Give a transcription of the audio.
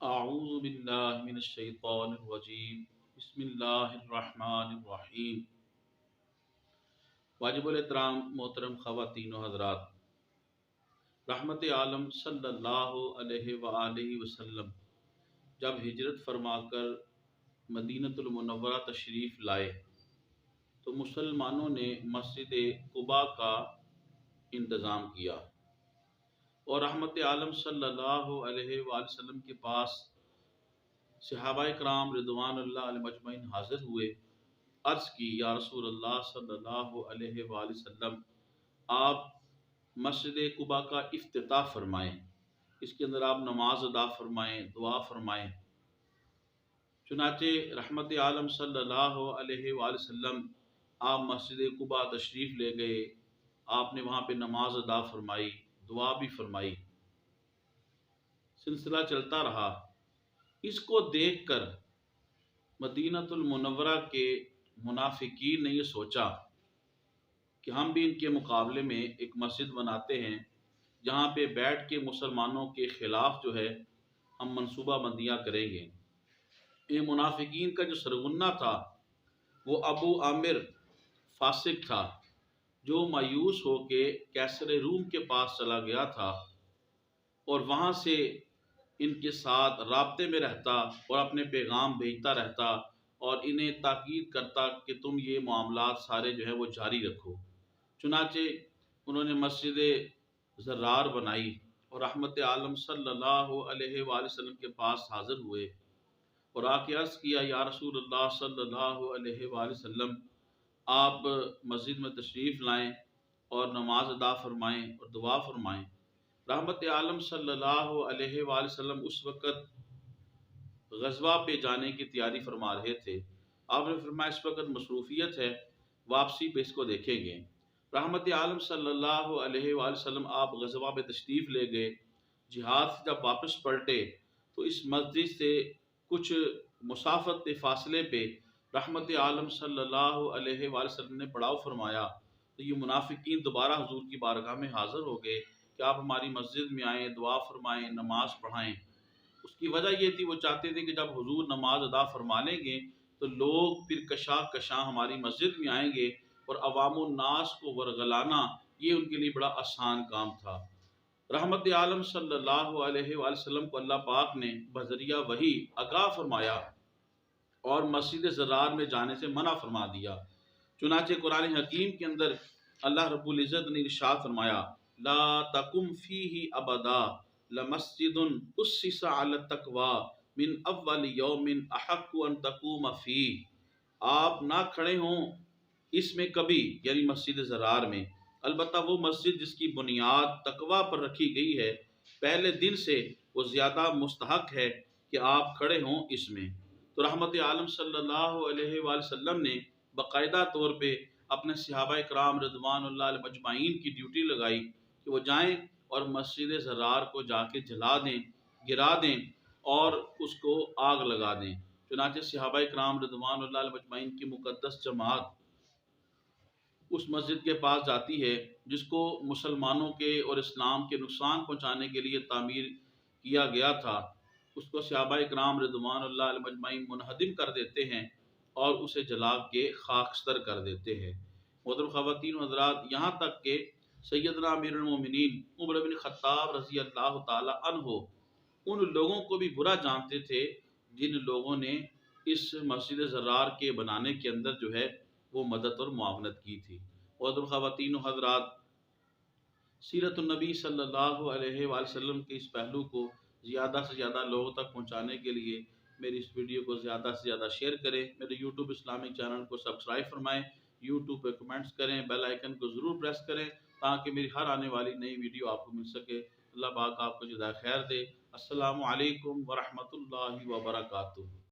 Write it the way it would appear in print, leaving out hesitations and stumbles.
اعوذ باللہ من الشیطان الرجیم بسم اللہ الرحمن الرحیم۔ واجب الاحترام محترم خواتین و حضرات، رحمت عالم صلی اللہ علیہ وآلہ وسلم جب ہجرت فرما کر مدینہ المنورہ تشریف لائے تو مسلمانوں نے مسجد قباء کا انتظام کیا اور رحمت عالم صلی اللہ علیہ وآلہ وسلم کے پاس صحابہ کرام رضوان اللہ علیہ مجمعین حاضر ہوئے۔ عرض کی، یا رسول اللہ صلی اللہ علیہ وآلہ وسلم، آپ مسجد قباء کا افتتاح فرمائیں، اس کے اندر آپ نماز ادا فرمائیں، دعا فرمائیں۔ چنانچہ رحمت عالم صلی اللہ علیہ وآلہ وسلم آپ مسجد قباء تشریف لے گئے، آپ نے وہاں پہ نماز ادا فرمائی، دعا بھی فرمائی۔ سلسلہ چلتا رہا۔ اس کو دیکھ کر مدینہ المنورہ کے منافقین نے یہ سوچا کہ ہم بھی ان کے مقابلے میں ایک مسجد بناتے ہیں جہاں پہ بیٹھ کے مسلمانوں کے خلاف جو ہے ہم منصوبہ بندیاں کریں گے۔ یہ منافقین کا جو سرغنہ تھا وہ ابو عامر فاسق تھا، جو مایوس ہو کے کیسر روم کے پاس چلا گیا تھا اور وہاں سے ان کے ساتھ رابطے میں رہتا اور اپنے پیغام بھیجتا رہتا اور انہیں تاکید کرتا کہ تم یہ معاملات سارے جو ہے وہ جاری رکھو۔ چنانچہ انہوں نے مسجد زرار بنائی اور رحمت عالم صلی اللہ علیہ وآلہ وسلم کے پاس حاضر ہوئے اور آ کے عرض کیا، یا رسول اللہ صلی اللہ علیہ وآلہ وسلم، آپ مسجد میں تشریف لائیں اور نماز ادا فرمائیں اور دعا فرمائیں۔ رحمت عالم صلی اللہ علیہ وآلہ وسلم اس وقت غزوہ پہ جانے کی تیاری فرما رہے تھے۔ آپ نے فرمایا اس وقت مصروفیت ہے، واپسی پہ اس کو دیکھیں گے۔ رحمت عالم صلی اللہ علیہ وآلہ وسلم آپ غزوہ پہ تشریف لے گئے۔ جہاد سے جب واپس پلٹے تو اس مسجد سے کچھ مسافت فاصلے پہ رحمت عالم صلی اللہ علیہ وآلہ وسلم نے پڑاؤ فرمایا تو یہ منافقین دوبارہ حضور کی بارگاہ میں حاضر ہو گئے کہ آپ ہماری مسجد میں آئیں، دعا فرمائیں، نماز پڑھائیں۔ اس کی وجہ یہ تھی، وہ چاہتے تھے کہ جب حضور نماز ادا فرما لیں گے تو لوگ پھر کشاں کشاں ہماری مسجد میں آئیں گے اور عوام الناس کو ورغلانا یہ ان کے لیے بڑا آسان کام تھا۔ رحمت عالم صلی اللہ علیہ وآلہ وسلم کو اللہ پاک نے بذریعہ وحی آگاہ فرمایا اور مسجد زرار میں جانے سے منع فرما دیا۔ چنانچہ قرآن حکیم کے اندر اللہ رب العزت نے ارشاد فرمایا، لا تقم فیہ ابدا لمسجد اسس علی التقوی من اول یوم احق ان تقوم فیہ۔ آپ نہ کھڑے ہوں اس میں کبھی، یعنی مسجد زرار میں، البتہ وہ مسجد جس کی بنیاد تقوی پر رکھی گئی ہے، پہلے دن سے وہ زیادہ مستحق ہے کہ آپ کھڑے ہوں اس میں۔ تو رحمت عالم صلی اللہ علیہ وآلہ وسلم نے باقاعدہ طور پہ اپنے صحابہ کرام رضوان اللہ علیہ مجمعین کی ڈیوٹی لگائی کہ وہ جائیں اور مسجد زرار کو جا کے جلا دیں، گرا دیں اور اس کو آگ لگا دیں۔ چنانچہ صحابہ کرام رضوان اللہ علیہ مجمعین کی مقدس جماعت اس مسجد کے پاس جاتی ہے جس کو مسلمانوں کے اور اسلام کے نقصان پہنچانے کے لیے تعمیر کیا گیا تھا۔ اس کو صحابہ کرام رضوان اللہ علیہ مجمعین منہدم کر دیتے ہیں اور اسے جلا کے خاکستر کر دیتے ہیں۔ محترم خواتین و حضرات، یہاں تک کہ سیدنا امیر المومنین عمر بن خطاب رضی اللہ تعالی عنہ ان لوگوں کو بھی برا جانتے تھے جن لوگوں نے اس مسجد زرار کے بنانے کے اندر جو ہے وہ مدد اور معاونت کی تھی۔ محترم خواتین و حضرات، سیرت النبی صلی اللہ علیہ وآلہ وسلم کے اس پہلو کو زیادہ سے زیادہ لوگوں تک پہنچانے کے لیے میری اس ویڈیو کو زیادہ سے زیادہ شیئر کریں، میرے یوٹیوب اسلامک چینل کو سبسکرائب فرمائیں، یوٹیوب پہ کمنٹس کریں، بیل آئیکن کو ضرور پریس کریں تاکہ میری ہر آنے والی نئی ویڈیو آپ کو مل سکے۔ اللہ پاک آپ کو جزائے خیر دے۔ السلام علیکم ورحمۃ اللہ وبرکاتہ۔